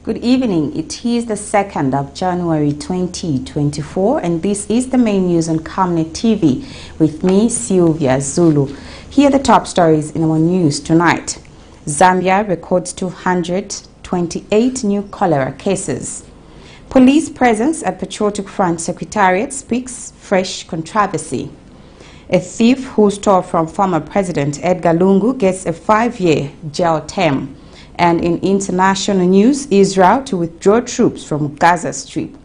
Good evening. It is the 2nd of January 2024 and this is the main news on Camnet TV with me, Sylvia Zulu. Here are the top stories in our news tonight. Zambia records 228 new cholera cases. Police presence at Patriotic Front Secretariat speaks fresh controversy. A thief who stole from former President Edgar Lungu gets a 5-year jail term. And in international news, Israel to withdraw troops from Gaza Strip.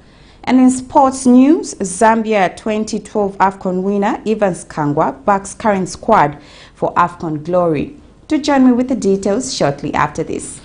And in sports news, Zambia 2012 AFCON winner Evans KANGWA backs current squad for AFCON glory. To join me with the details shortly after this.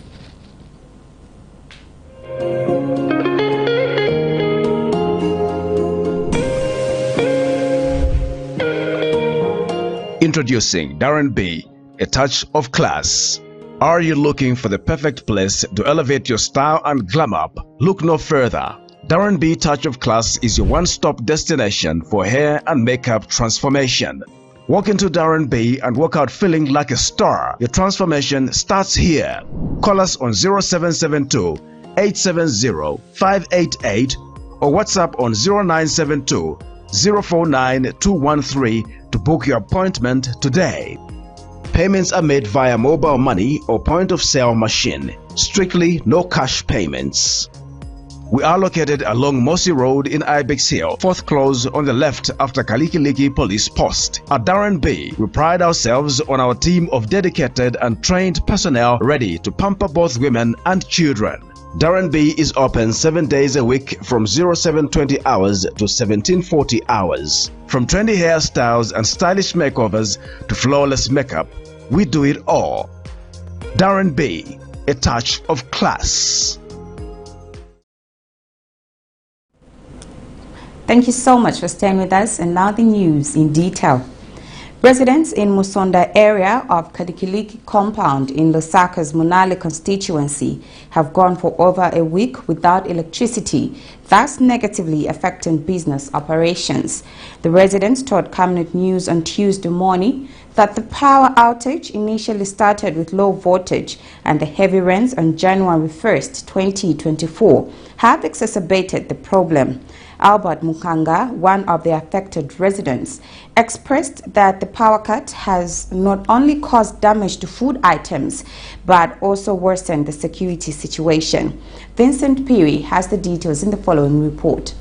Introducing Darren B, a touch of class. Are you looking for the perfect place to elevate your style and glam up? Look no further. Darren B Touch of Class is your one-stop destination for hair and makeup transformation. Walk into Darren B and walk out feeling like a star. Your transformation starts here. Call us on 0772 870 588 or WhatsApp on 0972 049 213 to book your appointment today. Payments are made via mobile money or point-of-sale machine. Strictly no cash payments. We are located along Mossy Road in Ibex Hill, 4th close on the left after Kalikiliki Police Post. At Darren B, we pride ourselves on our team of dedicated and trained personnel ready to pamper both women and children. Darren B is open 7 days a week from 0720 hours to 1740 hours. From trendy hairstyles and stylish makeovers to flawless makeup, we do it all. Darren B, a touch of class. Thank you so much for staying with us, and now the news in detail. Residents in Musonda area of Kadikiliki compound in Lusaka's Munale constituency have gone for over a week without electricity, thus negatively affecting business operations. The residents told Camnet News on Tuesday morning that the power outage initially started with low voltage and the heavy rains on January 1st, 2024 have exacerbated the problem. Albert Mukanga, one of the affected residents, expressed that the power cut has not only caused damage to food items, but also worsened the security situation. Vincent Peary has the details in the following report.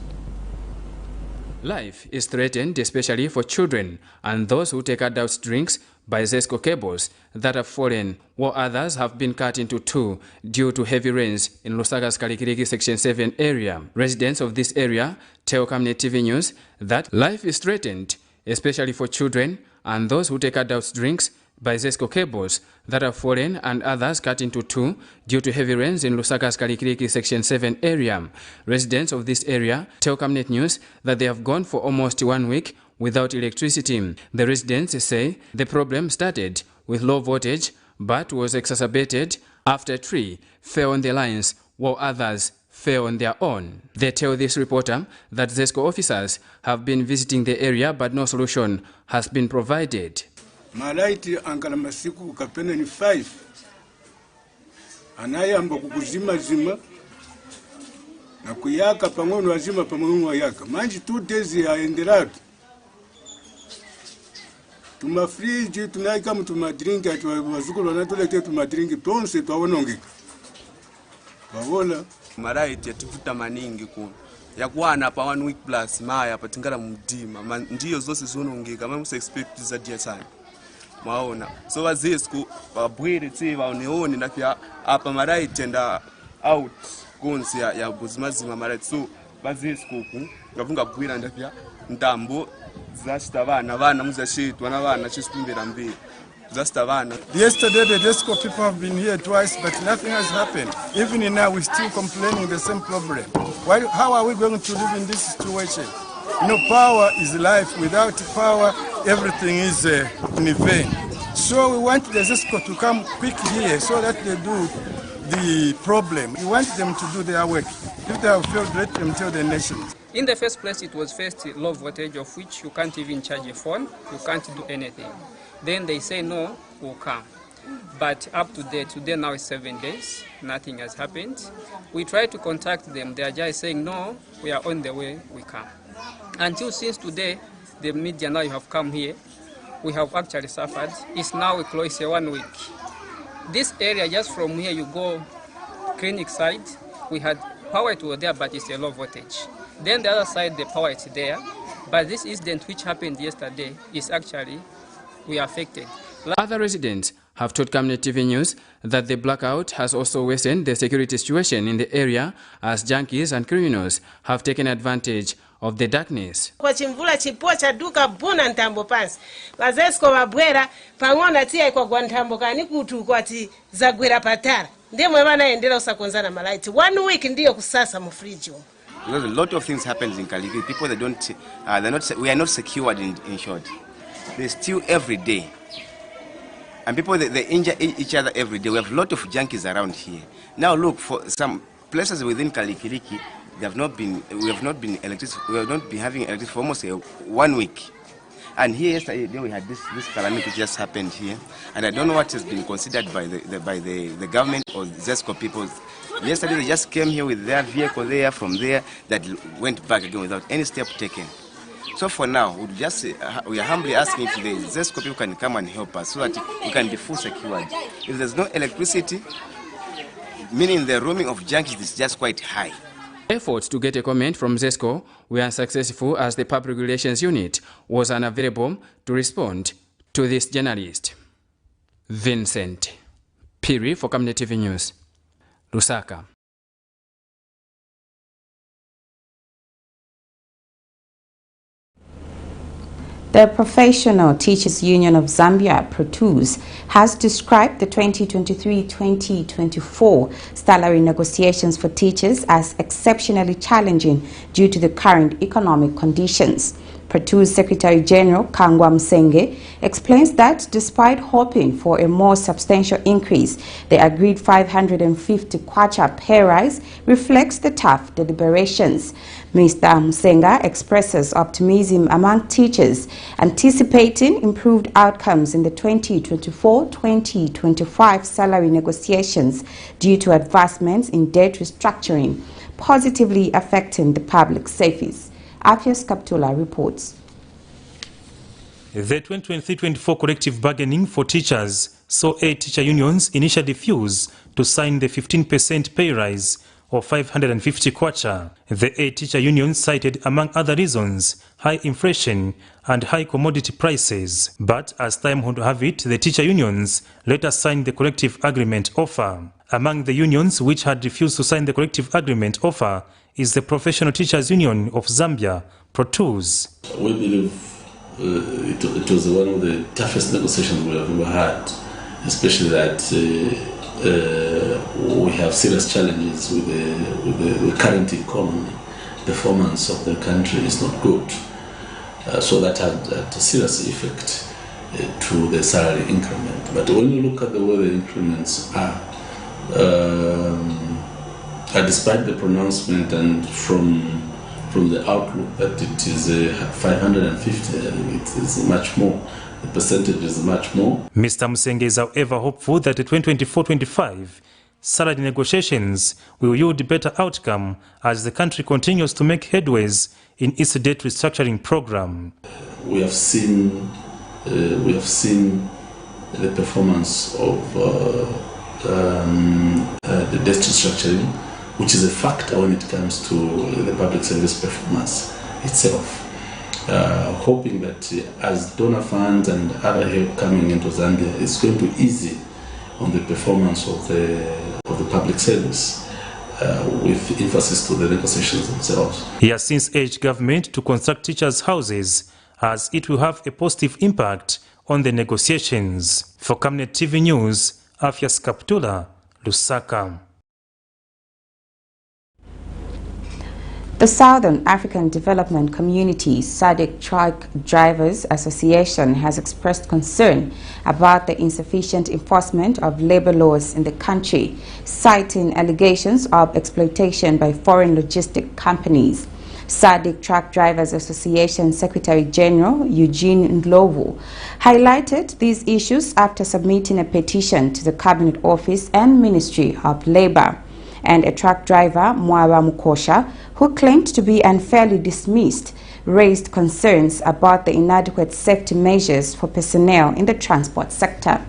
Life is threatened, especially for children and those who take adult drinks by Zesco cables that have fallen, while others have been cut into two due to heavy rains in Lusaka's Kalikiliki Section 7 area. Residents of this area tell Camnet TV News that life is threatened, especially for children and those who take adult drinks by Zesco cables that have fallen and others cut into two due to heavy rains in Lusaka's Kalikiliki Section 7 area. Residents of this area tell Camnet News that they have gone for almost 1 week without electricity. The residents say the problem started with low voltage but was exacerbated after a tree fell on the lines while others fell on their own. They tell this reporter that ZESCO officers have been visiting the area but no solution has been provided. Malaiti ankala masiku kapena ni 5 anayamba kukuzima zima na kuyaka pamono wazima pamono wayaka manji 2 days yaendelatu tuma fridge tunaika mtuma drink ati wazukulu wanatolete tuma drink tonse twawonongeka wabona malaiti yatuvuta maningi kuno yakwana pa 1 week plus maya patingala mudima ndiyo zose zonongeka mamusa expect za dia sana maona so wazisku babwire tsi baoneone nakya apa malaiti enda out gonsi ya buzimazima malaiti so bazisku ku ngavunga bwira ndakya ntambo zashita bana muzashitwa nabana chisimbira mbili zashita bana. Yesterday the DESCO people have been here twice but nothing has happened. Even now we're still complaining the same problem. How are we going to live in this situation? You know, power is life. Without power everything is in vain. So we want the ZESCO to come quick here so that they do the problem. We want them to do their work. If they have failed, let them tell the nation. In the first place, it was first low voltage, of which you can't even charge a phone, you can't do anything. Then they say, no, we'll come. But up to date, today now is 7 days, nothing has happened. We try to contact them, they are just saying, no, we are on the way, we come. Until since today, the media now have come here, we have actually suffered. It's now close 1 week. This area, just from here you go clinic side, we had power, it was there, but it's a low voltage. Then the other side, the power is there. But this incident which happened yesterday is actually, we are affected. Other residents have told Camnet TV News that the blackout has also worsened the security situation in the area as junkies and criminals have taken advantage of the darkness. Kwa chimvula chipo cha duka buna ntambo pansi. Wazesko mabwera pangona tia kwa gwantambo kani kutu kwa ti zagwera patara. Ndiye mwana endela usakonzana malaiti. 1 week ndiyo kusasa mufriji. Because a lot of things happens in Kaliki. People they don't, we are not secured in short. They steal every day. And people they injure each other every day. We have a lot of junkies around here. Now look, for some places within Kalikiriki, we have not been having electricity for almost 1 week. And here yesterday we had this calamity just happened here, and I don't know what has been considered by the government or ZESCO people. Yesterday they just came here with their vehicle there, from there that went back again without any step taken. So for now, we are humbly asking if the ZESCO people can come and help us so that we can be full secured. If there's no electricity, meaning the roaming of junkies is just quite high. Efforts to get a comment from ZESCO were unsuccessful as the Public Relations Unit was unavailable to respond to this journalist. Vincent Piri for Camnet TV News, Lusaka. The Professional Teachers Union of Zambia, PATRIOTIC, has described the 2023-2024 salary negotiations for teachers as exceptionally challenging due to the current economic conditions. PATRIOTIC Secretary General KANGWA explains that despite hoping for a more substantial increase, the agreed 550 kwacha pay rise reflects the tough deliberations. Mr. Musenga expresses optimism among teachers, anticipating improved outcomes in the 2024-2025 salary negotiations due to advancements in debt restructuring, positively affecting the public service. Afias Kaptula reports. The 2023-24 collective bargaining for teachers saw 8 teacher unions initially refuse to sign the 15% pay rise of 550 kwacha. The 8 teacher unions cited, among other reasons, high inflation and high commodity prices. But as time would have it, the teacher unions later signed the collective agreement offer. Among the unions which had refused to sign the collective agreement offer is the Professional Teachers Union of Zambia, PATRIOTIC. We believe it was one of the toughest negotiations we have ever had, especially that we have serious challenges with the current economy. Performance of the country is not good. So that had a serious effect to the salary increment. But when you look at the way the increments are, despite the pronouncement and from the outlook that it is 550, it is much more. The percentage is much more. Mr. Musenge is however hopeful that the 2024-25 salary negotiations will yield better outcome as the country continues to make headways in its debt restructuring program. We have seen the performance of the debt restructuring, which is a factor when it comes to the public service performance itself. Hoping that as donor funds and other help coming into Zambia, it's going to ease on the performance of the public service, with emphasis to the negotiations themselves. He has since urged government to construct teachers' houses as it will have a positive impact on the negotiations. For Camnet TV News, Afias Kaptula, Lusaka. The Southern African Development Community SADC Truck Drivers Association has expressed concern about the insufficient enforcement of labor laws in the country, citing allegations of exploitation by foreign logistic companies. SADC Truck Drivers Association Secretary General Eugene Ndlovu highlighted these issues after submitting a petition to the Cabinet Office and Ministry of Labour. And a truck driver, Mwaba Mukosha, who claimed to be unfairly dismissed, raised concerns about the inadequate safety measures for personnel in the transport sector.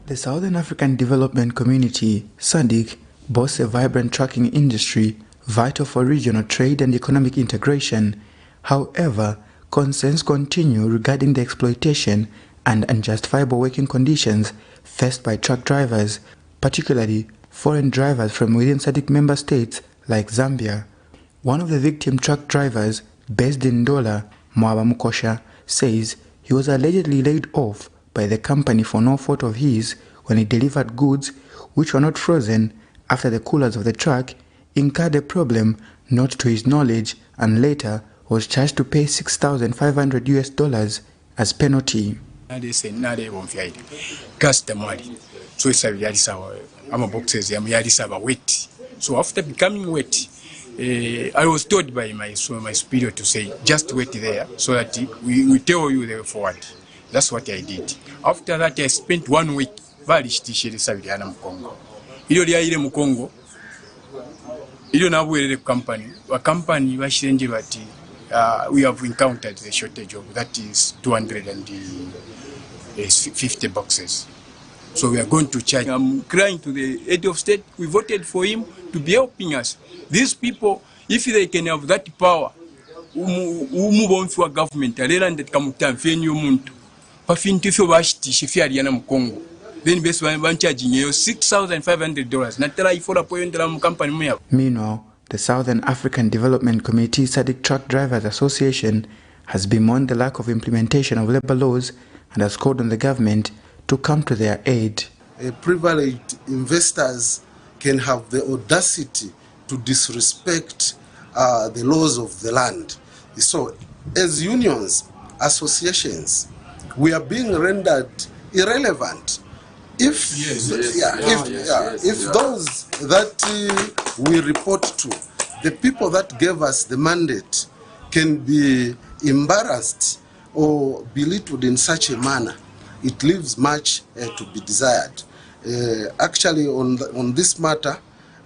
The Southern African Development Community, SADC, boasts a vibrant trucking industry vital for regional trade and economic integration. However, concerns continue regarding the exploitation and unjustifiable working conditions faced by truck drivers, particularly foreign drivers from within SADC member states like Zambia. One of the victim truck drivers, based in Ndola, Mwaba Mukosha, says he was allegedly laid off by the company for no fault of his when he delivered goods which were not frozen after the coolers of the truck incurred a problem not to his knowledge and later was charged to pay $6,500 as penalty. So after becoming wet, I was told by my superior to say, just wait there so that we tell you the way forward. That's what I did. After that, I spent 1 week. We have encountered the shortage of that is 250 boxes. So we are going to charge. I'm crying to the head of state. We voted for him to be helping us. These people, if they can have that power, move on for government. Then best one charging you $6,500. Meanwhile, the Southern African Development Committee SADC Truck Drivers Association has bemoaned the lack of implementation of labor laws and has called on the government to come to their aid. Privileged investors can have the audacity to disrespect the laws of the land. So, as unions, associations, we are being rendered irrelevant. If those that we report to, the people that gave us the mandate, can be embarrassed or belittled in such a manner, it leaves much to be desired. Actually, on this matter,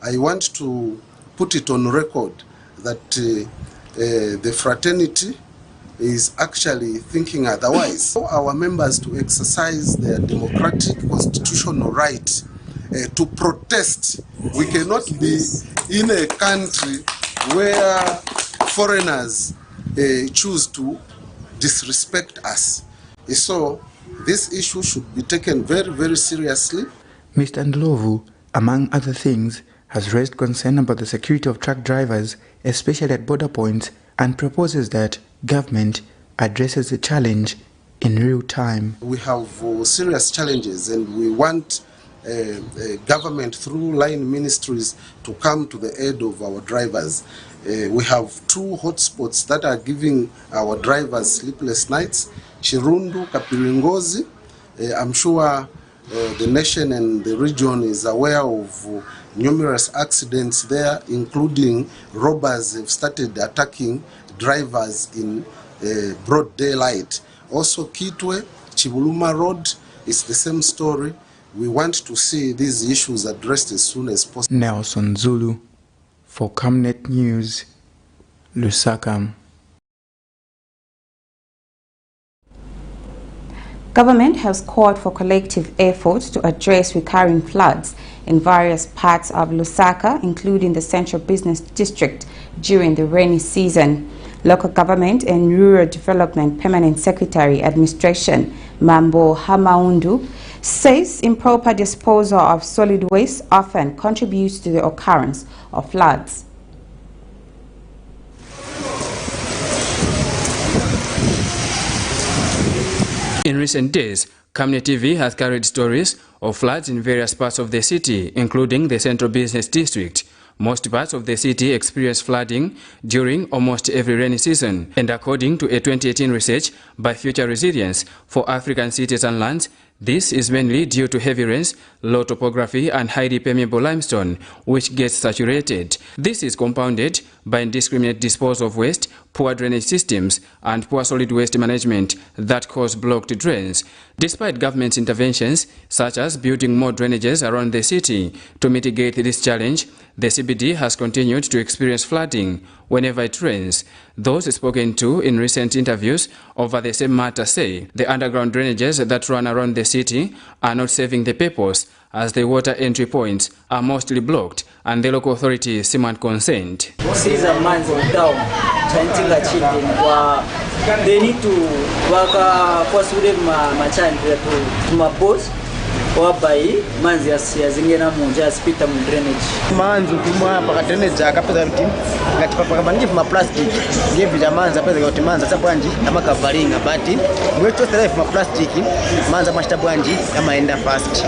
I want to put it on record that the fraternity is actually thinking otherwise. For our members to exercise their democratic constitutional right to protest. We cannot be in a country where foreigners choose to disrespect us. So this issue should be taken very, very seriously. Mr. Ndlovu, among other things, has raised concern about the security of truck drivers, especially at border points, and proposes that government addresses the challenge in real time. We have serious challenges, and we want government through line ministries to come to the aid of our drivers. We have 2 hotspots that are giving our drivers sleepless nights, Chirundu, Kapiringozi. I'm sure the nation and the region is aware of numerous accidents there, including robbers have started attacking drivers in broad daylight. Also Kitwe, Chibuluma Road, it's the same story. We want to see these issues addressed as soon as possible. Nelson Zulu for Camnet News, Lusaka. Government has called for collective efforts to address recurring floods in various parts of Lusaka, including the Central Business District, during the rainy season. Local Government and Rural Development Permanent Secretary Administration, Mambo Hamaundu, says improper disposal of solid waste often contributes to the occurrence of floods. In recent days, Camnet TV has carried stories of floods in various parts of the city, including the Central Business District. Most parts of the city experience flooding during almost every rainy season, and according to a 2018 research by Future Resilience for African Cities and Lands, This is mainly due to heavy rains, low topography and highly permeable limestone, which gets saturated. This is compounded by indiscriminate disposal of waste, poor drainage systems and poor solid waste management that cause blocked drains. Despite government's interventions, such as building more drainages around the city to mitigate this challenge, the CBD has continued to experience flooding whenever it rains. Those spoken to in recent interviews over the same matter say the underground drainages that run around the city are not serving the purpose, as the water entry points are mostly blocked and the local authorities seem unconsent. They need to work possibly to wabai manzi yazingena munja spita mu drainage manzi kumwa pa drainage akapeza kuti ngati papa bangi ma plastic ngebira manzi apeza kuti manzi asabwanji amakavaringa but mwecho life ma plastic manzi amashtabwanji amaenda fast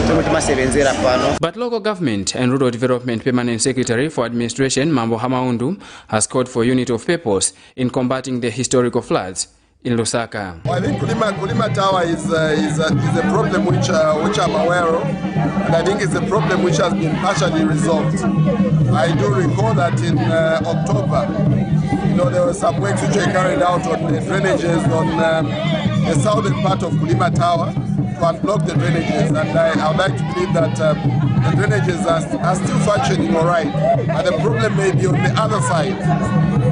tumoti masebenzera pano. But local government and rural development permanent secretary for administration Mambo Hamaundu has called for unity of purpose in combating the historical floods in Lusaka. Well, I think Kulima Tower is a problem which I'm aware of, and I think it's a problem which has been partially resolved. I do recall that in October, there were some works which were carried out on the drainages on the southern part of Kulima Tower to unblock the drainages, and I would like to believe that the drainages are still functioning all right, and the problem may be on the other side.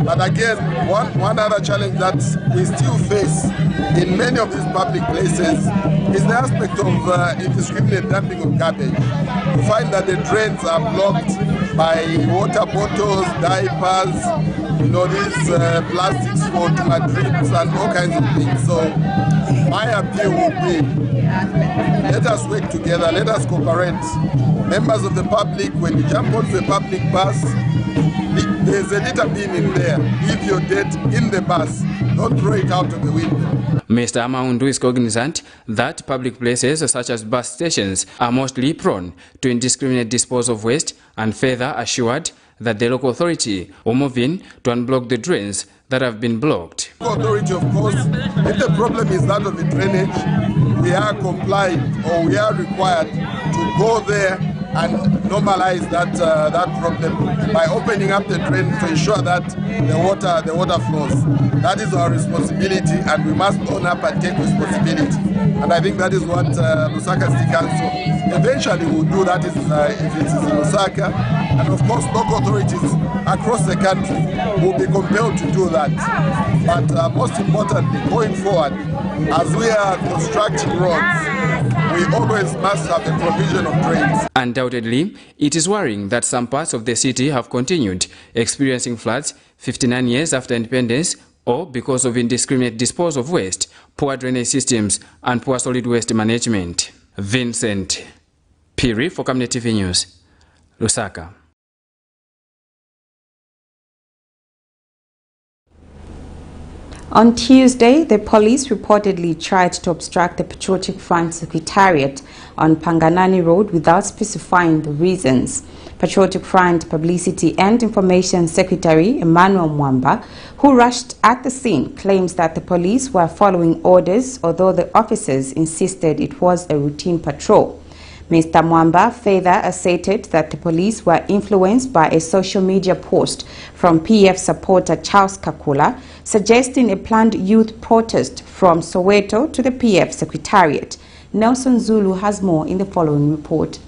But again, one other challenge that we still face in many of these public places is the aspect of indiscriminate dumping of garbage. You find that the drains are blocked by water bottles, diapers, these plastics for drinks and all kinds of things. So my appeal would be, let us work together, let us cooperate. Members of the public, when you jump onto a public bus, there's a litter bin in there. Leave your dirt in the bus. Don't throw it out of the window. Mr. Amaundu is cognizant that public places such as bus stations are mostly prone to indiscriminate disposal of waste, and further assured that the local authority will move in to unblock the drains that have been blocked. The authority, of course, if the problem is that of the drainage, we are compliant or we are required to go there and normalize that problem by opening up the drain to ensure that the water flows. That is our responsibility, and we must own up and take responsibility. And I think that is what Lusaka City Council eventually will do. That is if it is in Lusaka, and of course local authorities across the country will be compelled to do that. But most importantly, going forward, as we are constructing roads, we always must have the provision of drains. Undoubtedly, it is worrying that some parts of the city have continued experiencing floods 59 years after independence, or because of indiscriminate disposal of waste, poor drainage systems and poor solid waste management. Vincent Piri for Camnet TV News, Lusaka. On Tuesday, the police reportedly tried to obstruct the Patriotic Front Secretariat on Panganani Road without specifying the reasons. Patriotic Front Publicity and Information Secretary Emmanuel Mwamba, who rushed at the scene, claims that the police were following orders, although the officers insisted it was a routine patrol. Mr. Mwamba further asserted that the police were influenced by a social media post from PF supporter Charles Kakula, suggesting a planned youth protest from Soweto to the PF Secretariat. Nelson Zulu has more in the following report.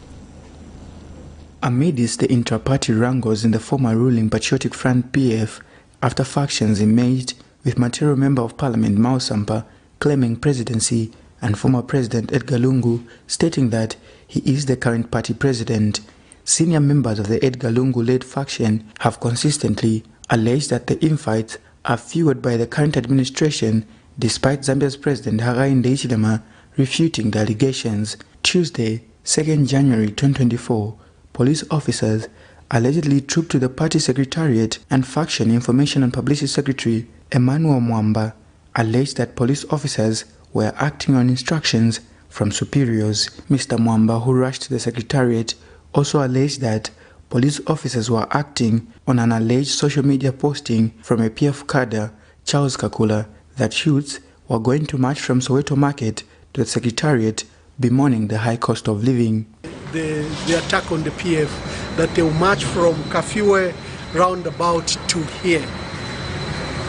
Amidst the intra-party wrangles in the former ruling Patriotic Front PF, after factions emerged with material Member of Parliament Mao Sampa claiming presidency and former President Edgar Lungu stating that he is the current party president, senior members of the Edgar Lungu-led faction have consistently alleged that the infights are fueled by the current administration, despite Zambia's President Hakainde Hichilema refuting the allegations. Tuesday, 2nd January 2024, police officers allegedly trooped to the party secretariat, and Faction Information and Publicity Secretary Emmanuel Mwamba alleged that police officers were acting on instructions from superiors. Mr. Mwamba, who rushed to the secretariat, also alleged that police officers were acting on an alleged social media posting from a PF cadre, Charles Kakula, that youths were going to march from Soweto Market to the Secretariat, bemoaning the high cost of living. The attack on the PF, that they will march from Kafue roundabout to here.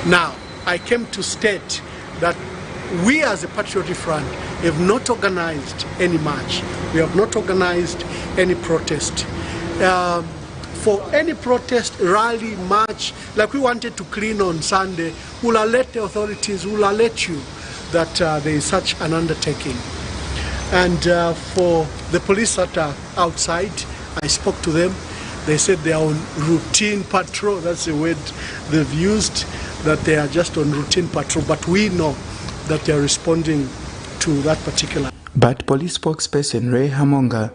Now, I came to state that we as a Patriotic Front have not organized any march. We have not organized any protest. For any protest, rally, march, like we wanted to clean on Sunday, we'll alert the authorities, we'll alert you that there is such an undertaking. And for the police that are outside, I spoke to them. They said they are on routine patrol. That's the word they've used, that they are just on routine patrol. But we know that they are responding to that particular. But police spokesperson Ray Hamonga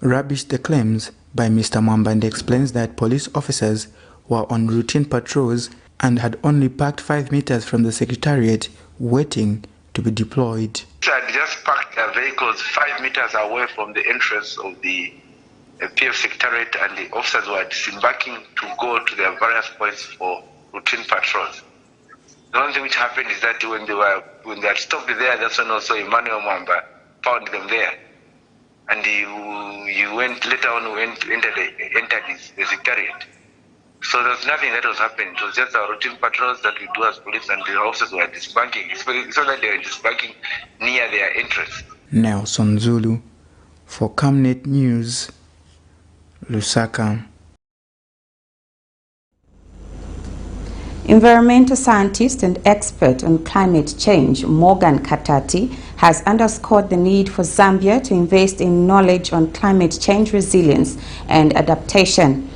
rubbished the claims by Mr. Mwamba and explains that police officers were on routine patrols and had only parked 5 meters from the Secretariat, waiting to be deployed. Had just parked their vehicles 5 meters away from the entrance of the PF Secretariat, and the officers were disembarking to go to their various points for routine patrols. The only thing which happened is that when they had stopped there, that's when also Emmanuel Mwamba found them there. And he went later on, entered the Secretariat. So there's nothing that was happening. It was just our routine patrols that we do as police, and the officers were disembarking. It's not like they were disembarking near their entrance. Nelson Zulu for Camnet News, Lusaka. Environmental scientist and expert on climate change Morgan Katati has underscored the need for Zambia to invest in knowledge on climate change resilience and adaptation.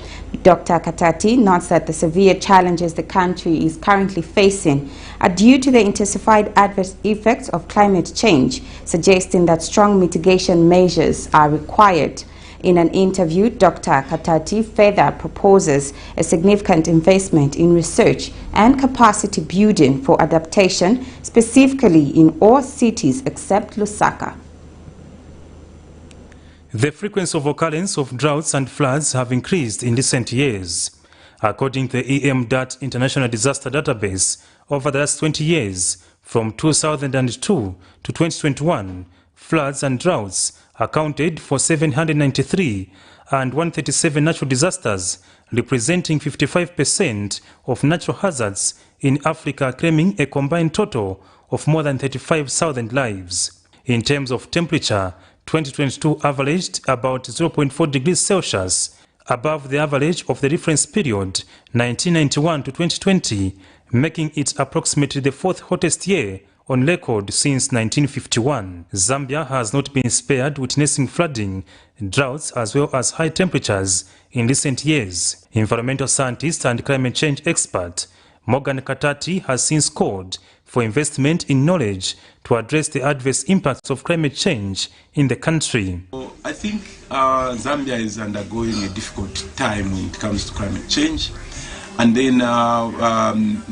Dr. Katati notes that the severe challenges the country is currently facing are due to the intensified adverse effects of climate change, suggesting that strong mitigation measures are required. In an interview, Dr. Katati further proposes a significant investment in research and capacity building for adaptation, specifically in all cities except Lusaka. The frequency of occurrence of droughts and floods have increased in recent years. According to the EMDAT International Disaster Database, over the last 20 years, from 2002 to 2021, floods and droughts accounted for 793 and 137 natural disasters, representing 55% of natural hazards in Africa, claiming a combined total of more than 35,000 lives. In terms of temperature, 2022 averaged about 0.4 degrees Celsius, above the average of the reference period 1991 to 2020, making it approximately the fourth hottest year on record since 1951. Zambia has not been spared, witnessing flooding, droughts as well as high temperatures in recent years. Environmental scientist and climate change expert Morgan Katati has since called for investment in knowledge to address the adverse impacts of climate change in the country. I think Zambia is undergoing a difficult time when it comes to climate change. And then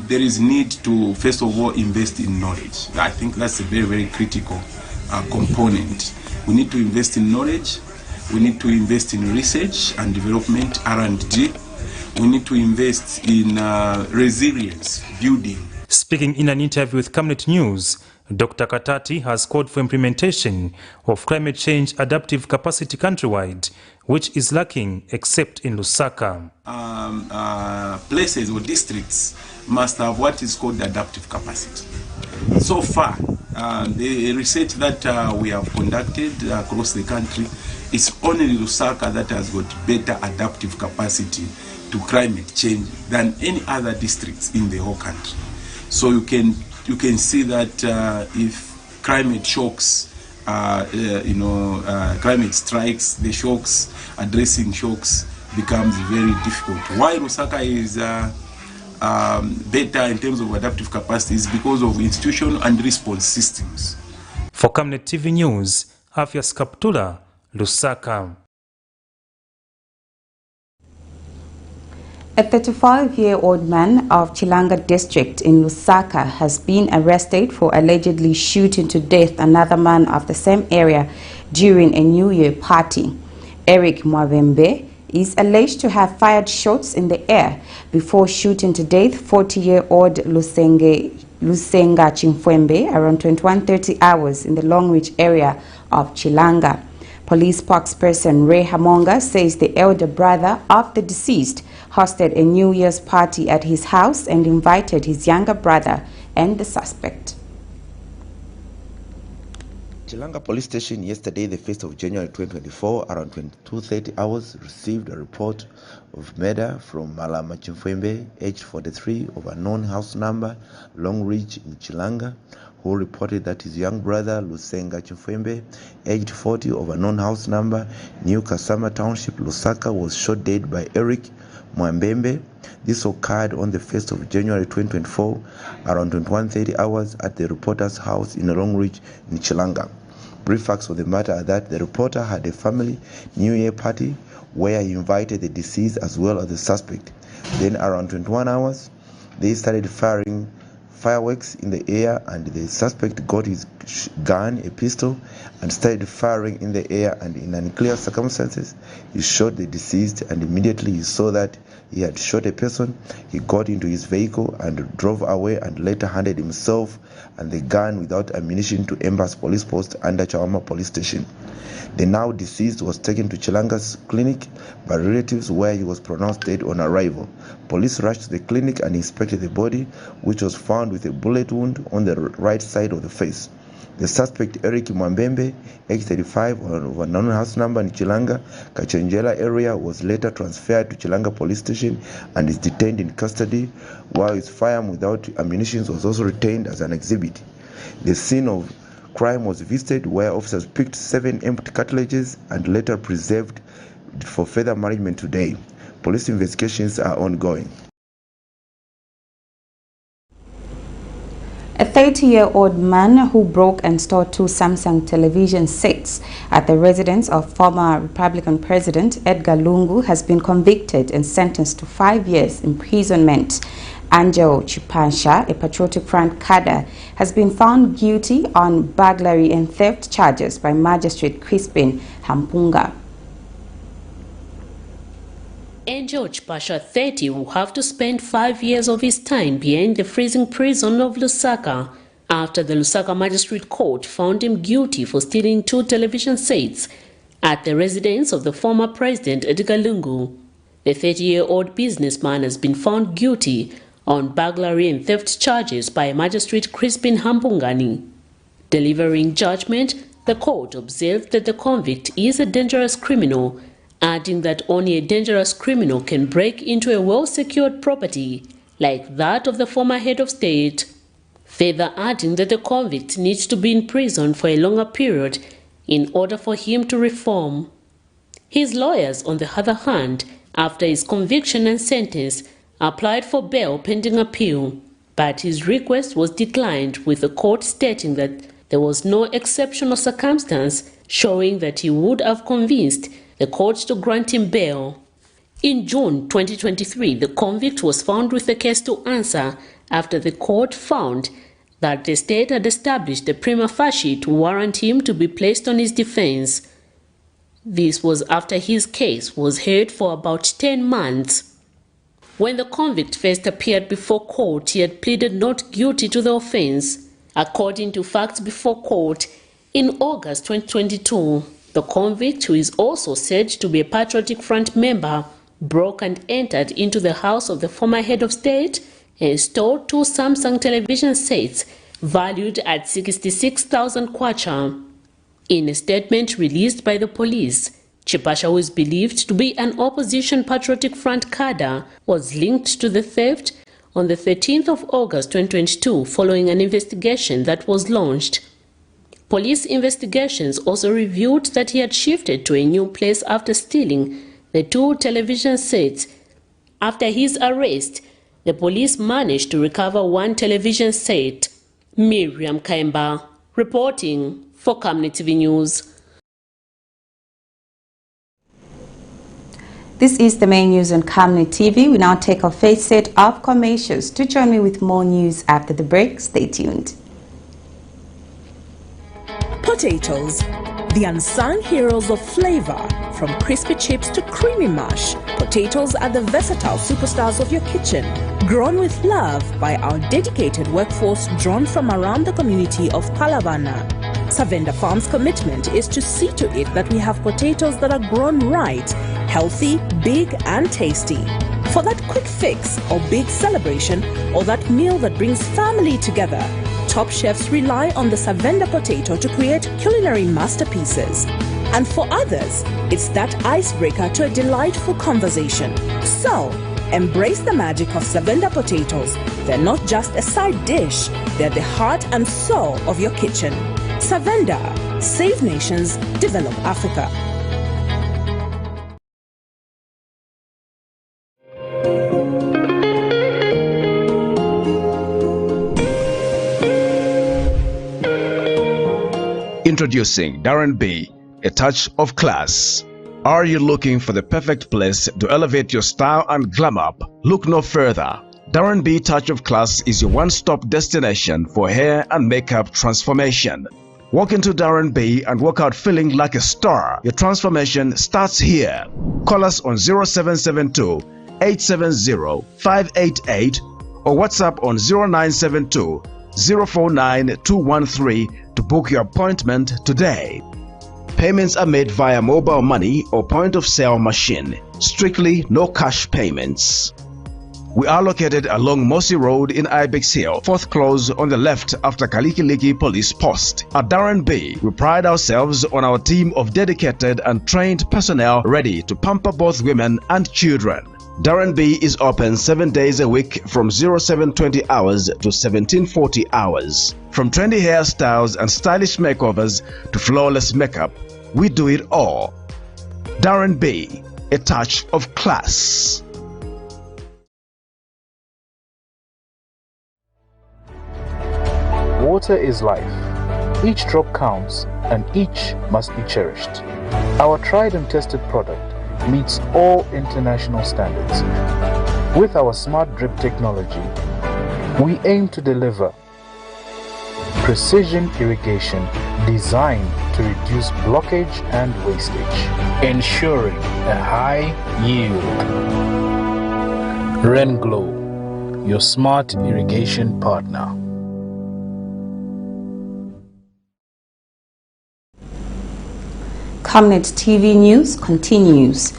there is need to, first of all, invest in knowledge. I think that's a very, very critical component. We need to invest in knowledge. We need to invest in research and development, R&D. We need to invest in resilience building. Speaking in an interview with Camnet News, Dr. Katati has called for implementation of climate change adaptive capacity countrywide, which is lacking except in Lusaka. Places or districts must have what is called adaptive capacity. So far, the research that we have conducted across the country, it's only Lusaka that has got better adaptive capacity to climate change than any other districts in the whole country. So you can see that if climate shocks, climate strikes, the shocks, addressing shocks becomes very difficult. Why Lusaka is better in terms of adaptive capacity is because of institutional and response systems. For Camnet TV News, Afias Kaptula, Lusaka. A 35-year-old man of Chilanga district in Lusaka has been arrested for allegedly shooting to death another man of the same area during a New Year party. Eric Mwavembe is alleged to have fired shots in the air before shooting to death 40-year-old Lusenge Lusenga Chimfwembe around 21:30 hours in the Long Reach area of Chilanga. Police spokesperson Ray Hamonga says the elder brother of the deceased hosted a New Year's party at his house and invited his younger brother and the suspect. Chilanga Police Station yesterday, the 1st of January 2024, around 22:30 hours, received a report of murder from Malama Chimfwembe, aged 43, of a known house number, Long Reach in Chilanga, who reported that his young brother, Lusenga Chimfwembe, aged 40, of a known house number, New Kasama Township, Lusaka, was shot dead by Eric Mwambembe. This occurred on the 1st of January 2024, around 21:30 hours at the reporter's house in Long Reach in Chilanga. Brief facts of the matter are that the reporter had a family New Year party where he invited the deceased as well as the suspect. Then around 21 hours, they started firing fireworks in the air, and the suspect got his gun, a pistol, and started firing in the air, and in unclear circumstances, he shot the deceased, and immediately he saw that he had shot a person. He got into his vehicle and drove away, and later handed himself and the gun without ammunition to Embassy Police Post under Chawama Police Station. The now deceased was taken to Chilanga's clinic by relatives, where he was pronounced dead on arrival. Police rushed to the clinic and inspected the body, which was found with a bullet wound on the right side of the face. The suspect, Eric Mwambembe, age 35, of a known house number in Chilanga, Kachenjela area, was later transferred to Chilanga Police Station and is detained in custody, while his firearm without ammunition was also retained as an exhibit. The scene of crime was visited, where officers picked 7 empty cartridges and later preserved for further management today. Police investigations are ongoing. A 30-year-old man who broke and stole 2 Samsung television sets at the residence of former Republican President Edgar Lungu has been convicted and sentenced to 5 years imprisonment. Angel Chipansha, a Patriotic Front cadre, has been found guilty on burglary and theft charges by Magistrate Crispin Hampunga. Angel Chipansha, 30, will have to spend 5 years of his time behind the freezing prison of Lusaka after the Lusaka Magistrate Court found him guilty for stealing 2 television sets at the residence of the former President Edgar Lungu. The 30-year-old businessman has been found guilty on burglary and theft charges by Magistrate Crispin Hampungani. Delivering judgment, the court observed that the convict is a dangerous criminal, adding that only a dangerous criminal can break into a well-secured property like that of the former head of state, further adding that the convict needs to be in prison for a longer period in order for him to reform. His lawyers, on the other hand, after his conviction and sentence, applied for bail pending appeal, but his request was declined, with the court stating that there was no exceptional circumstance showing that he would have convinced the court to grant him bail. In June 2023, the convict was found with a case to answer after the court found that the state had established a prima facie to warrant him to be placed on his defense. This was after his case was heard for about 10 months. When the convict first appeared before court, he had pleaded not guilty to the offense. According to facts before court, in August 2022, the convict, who is also said to be a Patriotic Front member, broke and entered into the house of the former head of state and stole 2 Samsung television sets valued at 66,000 kwacha. In a statement released by the police, Chipasha, who is believed to be an opposition Patriotic Front cadre, was linked to the theft on the 13th of August 2022 following an investigation that was launched. Police investigations also revealed that he had shifted to a new place after stealing the 2 television sets. After his arrest, the police managed to recover 1 television set. Miriam Kaimba, reporting for Camnet TV News. This is the main news on Camnet TV. We now take our first set of commercials. To join me with more news after the break, stay tuned. Potatoes, the unsung heroes of flavor. From crispy chips to creamy mash, potatoes are the versatile superstars of your kitchen. grown with love by our dedicated workforce drawn from around the community of Palavana. Savenda Farm's commitment is to see to it that we have potatoes that are grown right, healthy, big and tasty. For that quick fix or big celebration or that meal that brings family together, top chefs rely on the Savenda potato to create culinary masterpieces. And for others, it's that icebreaker to a delightful conversation. So, embrace the magic of Savenda potatoes. They're not just a side dish, they're the heart and soul of your kitchen. Savenda, save nations, develop Africa. Introducing Darren B, a touch of class. Are you looking for the perfect place to elevate your style and glam up? Look no further. Darren B Touch of Class is your one-stop destination for hair and makeup transformation. Walk into Darren B and walk out feeling like a star. Your transformation starts here. Call us on 0772 870 588 or WhatsApp on 0972 049 213 to book your appointment today. Payments are made via mobile money or point-of-sale machine. Strictly no cash payments. We are located along Mossy Road in Ibex Hill, fourth close on the left after Kalikiliki Police Post. At Darren B, we pride ourselves on our team of dedicated and trained personnel ready to pamper both women and children. Darren B is open 7 days a week from 0720 hours to 1740 hours. From trendy hairstyles and stylish makeovers to flawless makeup, we do it all. Darren B, a touch of class. Water is life. Each drop counts and each must be cherished. Our tried and tested product meets all international standards. With our smart drip technology, we aim to deliver precision irrigation designed to reduce blockage and wastage, ensuring a high yield. Renglow, your smart irrigation partner. Camnet TV News continues.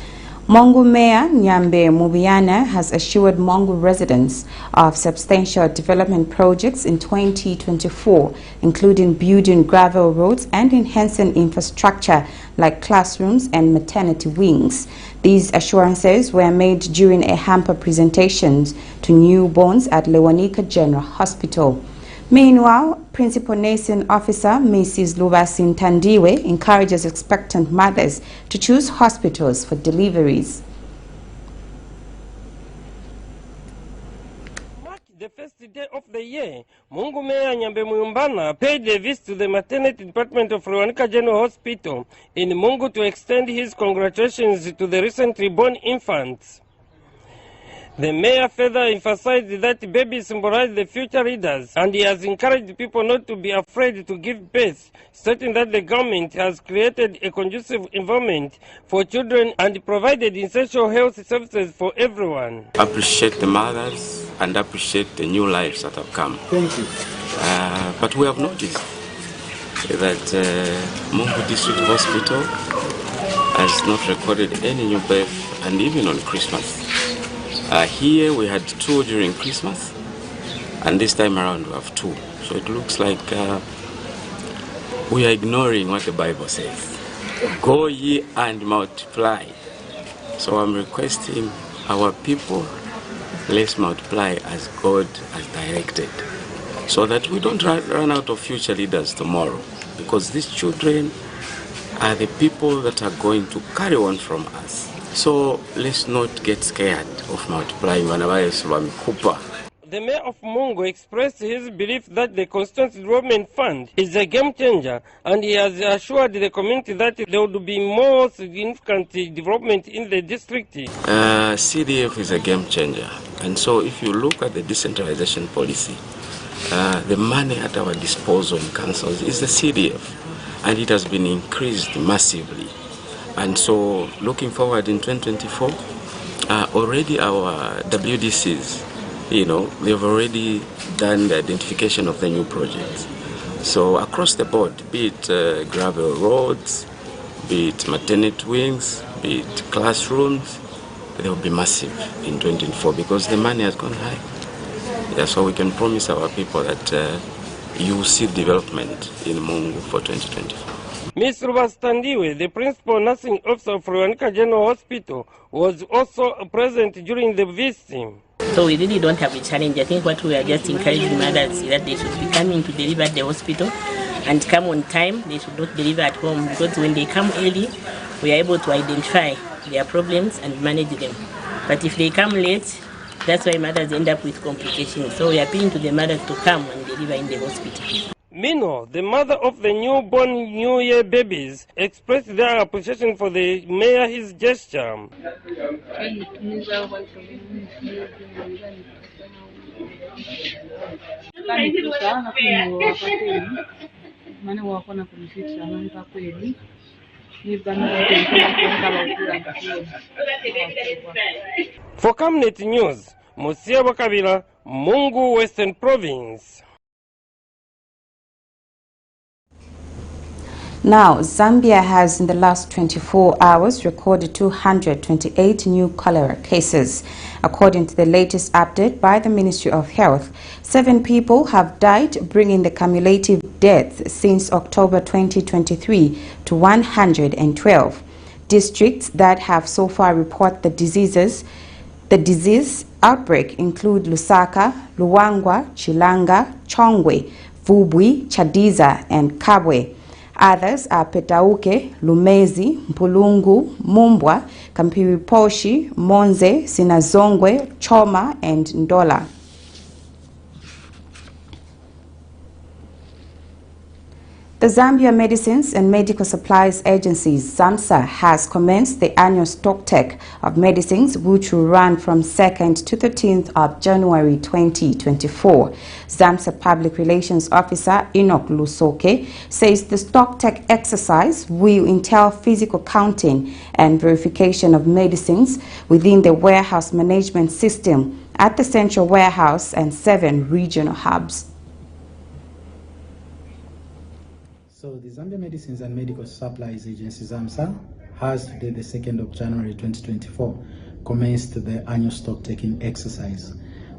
Mungu Mayor Nyambe Mubiana has assured Mungu residents of substantial development projects in 2024, including building gravel roads and enhancing infrastructure like classrooms and maternity wings. These assurances were made during a hamper presentation to newborns at Lewanika General Hospital. Meanwhile, Principal Nursing Officer Mrs. Lubasin Tandiwe encourages expectant mothers to choose hospitals for deliveries. The first day of the year, Mungu Mayor Nyambe Muyumbana paid a visit to the maternity department of Lewanika General Hospital in Mungu to extend his congratulations to the recently born infants. The mayor further emphasized that babies symbolize the future leaders, and he has encouraged people not to be afraid to give birth, stating that the government has created a conducive environment for children and provided essential health services for everyone. Appreciate the mothers and appreciate the new lives that have come. Thank you. But we have noticed that Mungu District Hospital has not recorded any new birth, and even on Christmas. Here we had 2 during Christmas, and this time around we have 2. So it looks like we are ignoring what the Bible says. Go ye and multiply. So I'm requesting our people, let's multiply as God has directed, so that we don't run out of future leaders tomorrow, because these children are the people that are going to carry on from us. So let's not get scared of multiplying. The mayor of Mungu expressed his belief that the Constituency Development Fund is a game changer, and he has assured the community that there will be more significant development in the district. CDF is a game changer, and so if you look at the decentralization policy, the money at our disposal in councils is the CDF, and it has been increased massively. And so looking forward in 2024, already our WDCs they've already done the identification of the new projects. So across the board, be it gravel roads, be it maternity wings, be it classrooms, they will be massive in 2024 because the money has gone high. Yeah, so we can promise our people that you will see development in Mungu for 2024. Ms. Rubastandiwe, the principal nursing officer of Ruanika General Hospital, was also present during the visit. So we really don't have a challenge. I think what we are just encouraging mothers is that they should be coming to deliver at the hospital and come on time. They should not deliver at home because when they come early, we are able to identify their problems and manage them. But if they come late, that's why mothers end up with complications. So we are appealing to the mothers to come and deliver in the hospital. Meanwhile, the mother of the newborn New Year babies expressed their appreciation for the mayor's gesture. For Camnet News, Musia Wakabila, Mungu, Western Province. Now, Zambia has in the last 24 hours recorded 228 new cholera cases. According to the latest update by the Ministry of Health, 7 people have died, bringing the cumulative deaths since October 2023 to 112. Districts that have so far reported the disease outbreak include Lusaka, Luangwa, Chilanga, Chongwe, Vubwi, Chadiza, and Kabwe. Others are Petauke, Lumezi, Mpulungu, Mumbwa, Kampiriposhi, Monze, Sinazongwe, Choma, and Ndola. The Zambia Medicines and Medical Supplies Agency, ZAMSA, has commenced the annual stocktake of medicines, which will run from 2nd to 13th of January 2024. ZAMSA Public Relations Officer Enoch Lusoke says the stocktake exercise will entail physical counting and verification of medicines within the warehouse management system at the central warehouse and 7 regional hubs. So the Zambia Medicines and Medical Supplies Agency, ZAMSA, has today, the 2nd of January 2024, commenced the annual stock-taking exercise.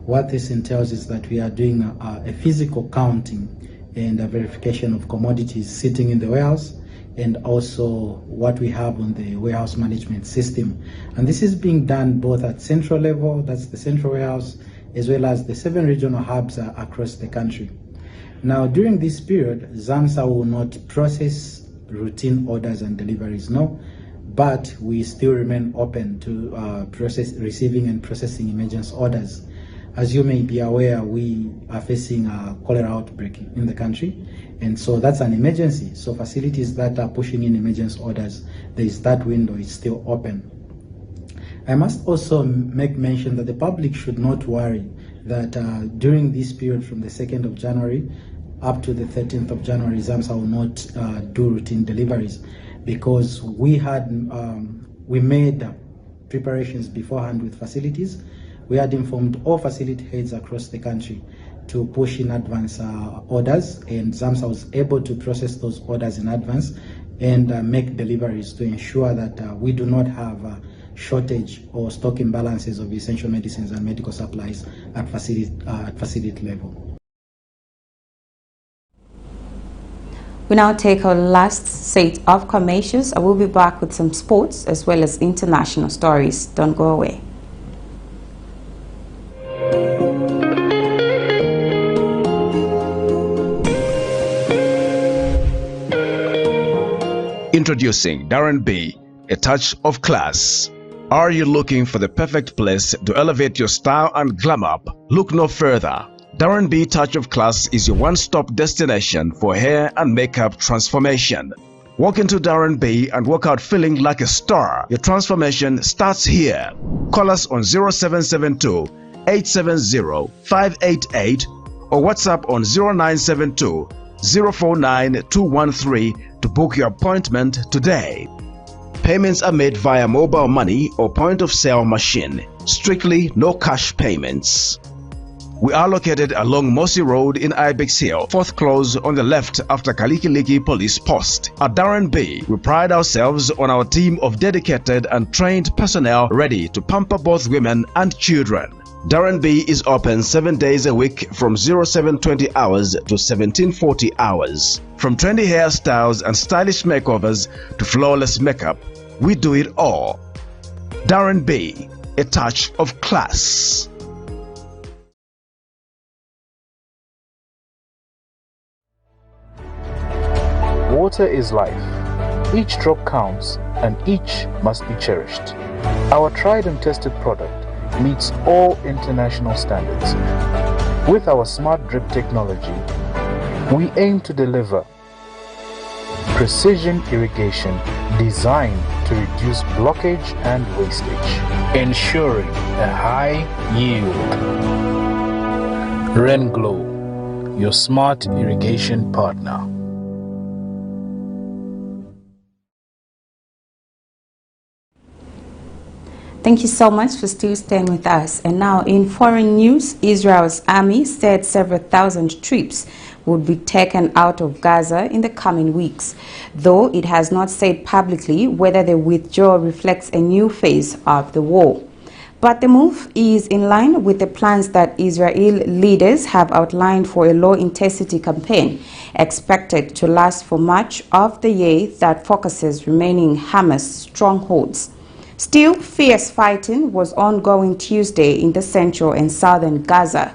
What this entails is that we are doing a physical counting and a verification of commodities sitting in the warehouse and also what we have on the warehouse management system. And this is being done both at central level, that's the central warehouse, as well as the 7 regional hubs across the country. Now, during this period, ZAMSA will not process routine orders and deliveries, no, but we still remain open to receiving and processing emergency orders. As you may be aware, we are facing a cholera outbreak in the country, and so that's an emergency. So facilities that are pushing in emergency orders, there is that window, is still open. I must also make mention that the public should not worry that during this period from the 2nd of January up to the 13th of January, ZAMSA will not do routine deliveries, because we made preparations beforehand with facilities. We had informed all facility heads across the country to push in advance orders, and ZAMSA was able to process those orders in advance and make deliveries to ensure that we do not have a shortage or stock imbalances of essential medicines and medical supplies at facility level. We now take our last set of commercials. I will be back with some sports as well as international stories. Don't go away. Introducing Darren B, a touch of class. Are you looking for the perfect place to elevate your style and glam up? Look no further. Darren B Touch of Class is your one-stop destination for hair and makeup transformation. Walk into Darren B and walk out feeling like a star. Your transformation starts here. Call us on 0772 870 588 or WhatsApp on 0972 049 213 to book your appointment today. Payments are made via mobile money or point of sale machine. Strictly no cash payments. We are located along Mossy Road in Ibex Hill, fourth close on the left after Kalikiliki Police Post. At Darren B, we pride ourselves on our team of dedicated and trained personnel ready to pamper both women and children. Darren B is open 7 days a week from 0720 hours to 1740 hours. From trendy hairstyles and stylish makeovers to flawless makeup, we do it all. Darren B, a touch of class. Water is life. Each drop counts and each must be cherished. Our tried and tested product meets all international standards. With our smart drip technology, we aim to deliver precision irrigation designed to reduce blockage and wastage, ensuring a high yield. RainGlow, your smart irrigation partner. Thank you so much for still staying with us. And now in foreign news, Israel's army said several thousand troops would be taken out of Gaza in the coming weeks, though it has not said publicly whether the withdrawal reflects a new phase of the war. But the move is in line with the plans that Israeli leaders have outlined for a low-intensity campaign expected to last for much of the year that focuses remaining Hamas strongholds. Still, fierce fighting was ongoing Tuesday in the central and southern Gaza.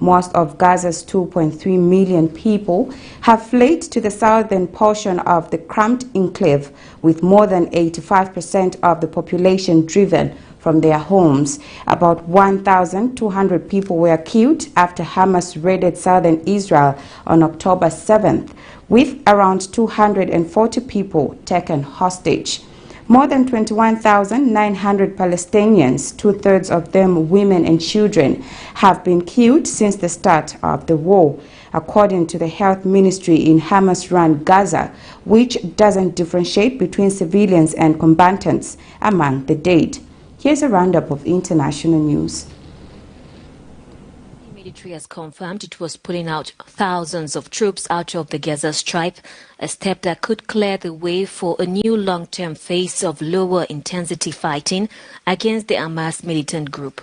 Most of Gaza's 2.3 million people have fled to the southern portion of the cramped enclave, with more than 85% of the population driven from their homes. About 1,200 people were killed after Hamas raided southern Israel on October 7th, with around 240 people taken hostage. More than 21,900 Palestinians, two-thirds of them women and children, have been killed since the start of the war, according to the health ministry in Hamas-run Gaza, which doesn't differentiate between civilians and combatants among the dead. Here's a roundup of international news. The military has confirmed it was pulling out thousands of troops out of the Gaza Strip, a step that could clear the way for a new long-term phase of lower intensity fighting against the Hamas militant group.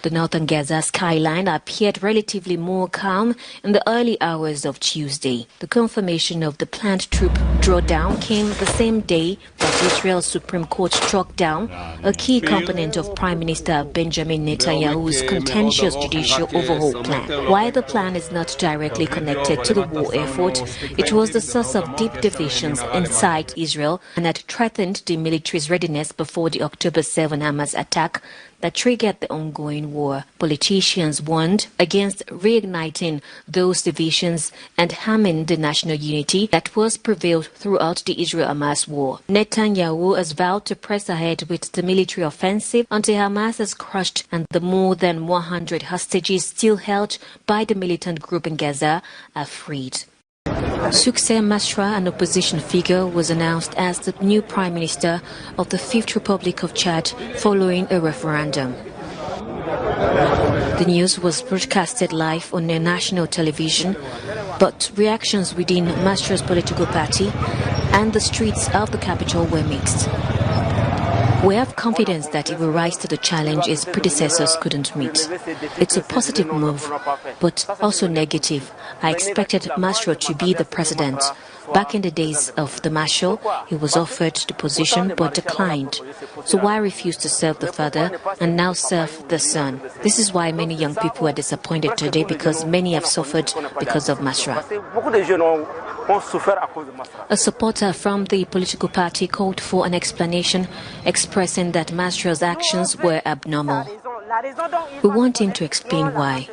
The northern Gaza skyline appeared relatively more calm in the early hours of Tuesday. The confirmation of the planned troop drawdown came the same day that Israel's Supreme Court struck down a key component of Prime Minister Benjamin Netanyahu's contentious judicial overhaul plan. While the plan is not directly connected to the war effort, it was the source of deep divisions inside Israel and had threatened the military's readiness before the October 7 Hamas attack that triggered the ongoing war. Politicians warned against reigniting those divisions and harming the national unity that was prevailed throughout the Israel-Hamas war. Netanyahu has vowed to press ahead with the military offensive until Hamas is crushed and the more than 100 hostages still held by the militant group in Gaza are freed. Succès Masra, an opposition figure, was announced as the new Prime Minister of the Fifth Republic of Chad following a referendum. The news was broadcasted live on their national television, but reactions within Masra's political party and the streets of the capital were mixed. We have confidence that he will rise to the challenge his predecessors couldn't meet. It's a positive move, but also negative. I expected Masra to be the president. Back in the days of the marshal, he was offered the position but declined. So why refuse to serve the father and now serve the son? This is why many young people are disappointed today, because many have suffered because of Masra. A supporter from the political party called for an explanation, expressing that Masra's actions were abnormal. We want him to explain why.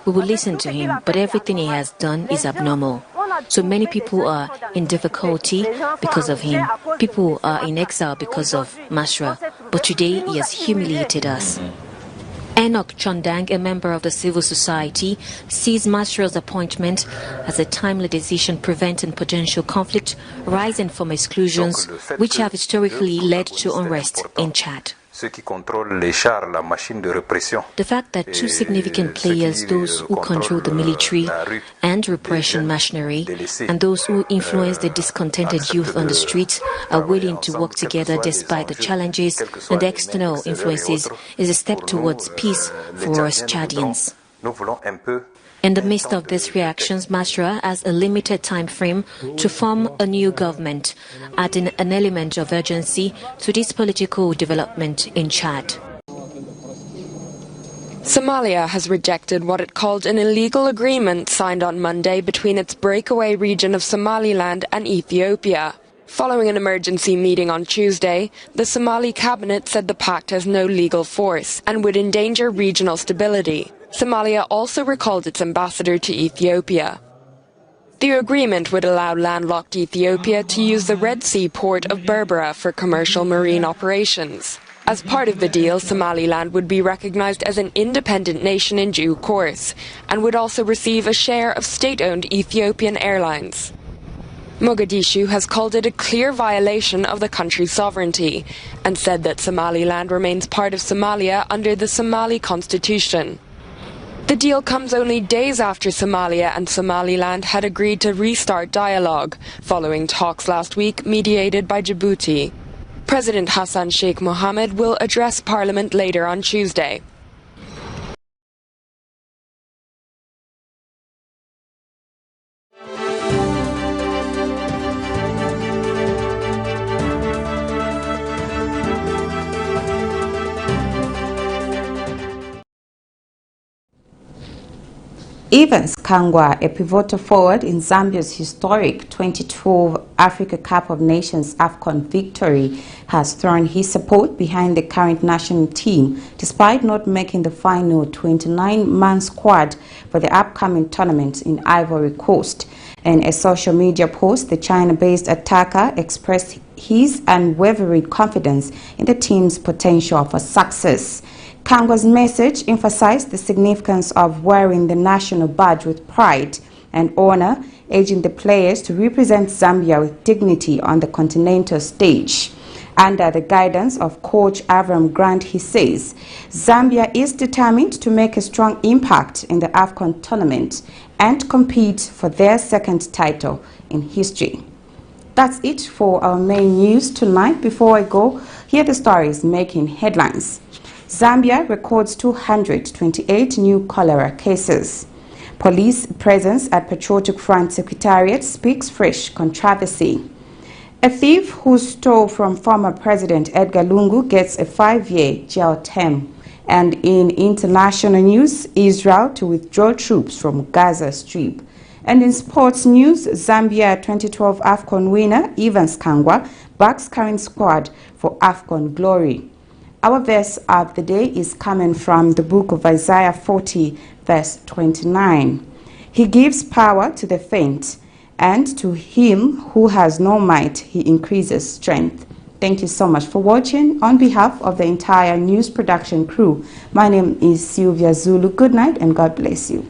We will listen to him, but everything he has done is abnormal. So many people are in difficulty because of him. People are in exile because of Masra. But today he has humiliated us. Enoch Chondang, a member of the civil society, sees Masra's appointment as a timely decision preventing potential conflict arising from exclusions which have historically led to unrest in Chad. The fact that two significant players, those who control the military and repression machinery, and those who influence the discontented youth on the streets, are willing to work together despite the challenges and the external influences, is a step towards peace for us Chadians. In the midst of these reactions, Masra has a limited time frame to form a new government, adding an element of urgency to this political development in Chad. Somalia has rejected what it called an illegal agreement signed on Monday between its breakaway region of Somaliland and Ethiopia. Following an emergency meeting on Tuesday, the Somali cabinet said the pact has no legal force and would endanger regional stability. Somalia also recalled its ambassador to Ethiopia. The agreement would allow landlocked Ethiopia to use the Red Sea port of Berbera for commercial marine operations. As part of the deal, Somaliland would be recognized as an independent nation in due course and would also receive a share of state-owned Ethiopian airlines. Mogadishu has called it a clear violation of the country's sovereignty and said that Somaliland remains part of Somalia under the Somali constitution. The deal comes only days after Somalia and Somaliland had agreed to restart dialogue, following talks last week mediated by Djibouti. President Hassan Sheikh Mohammed will address Parliament later on Tuesday. Evans KANGWA, a pivotal forward in Zambia's historic 2012 Africa Cup of Nations AFCON victory, has thrown his support behind the current national team despite not making the final 29-man squad for the upcoming tournament in Ivory Coast. In a social media post, the China-based attacker expressed his unwavering confidence in the team's potential for success. KANGWA's message emphasized the significance of wearing the national badge with pride and honor, urging the players to represent Zambia with dignity on the continental stage. Under the guidance of coach Avram Grant, he says, Zambia is determined to make a strong impact in the AFCON tournament and compete for their second title in history. That's it for our main news tonight. Before I go, here are the stories making headlines. Zambia records 228 new cholera cases. Police presence at Patriotic Front Secretariat speaks fresh controversy. A thief who stole from former President Edgar Lungu gets a 5-year jail term. And in international news, Israel to withdraw troops from Gaza Strip. And in sports news, Zambia 2012 AFCON winner Evans KANGWA backs current squad for AFCON glory. Our verse of the day is coming from the book of Isaiah 40, verse 29. He gives power to the faint, and to him who has no might, he increases strength. Thank you so much for watching. On behalf of the entire news production crew, my name is Sylvia Zulu. Good night and God bless you.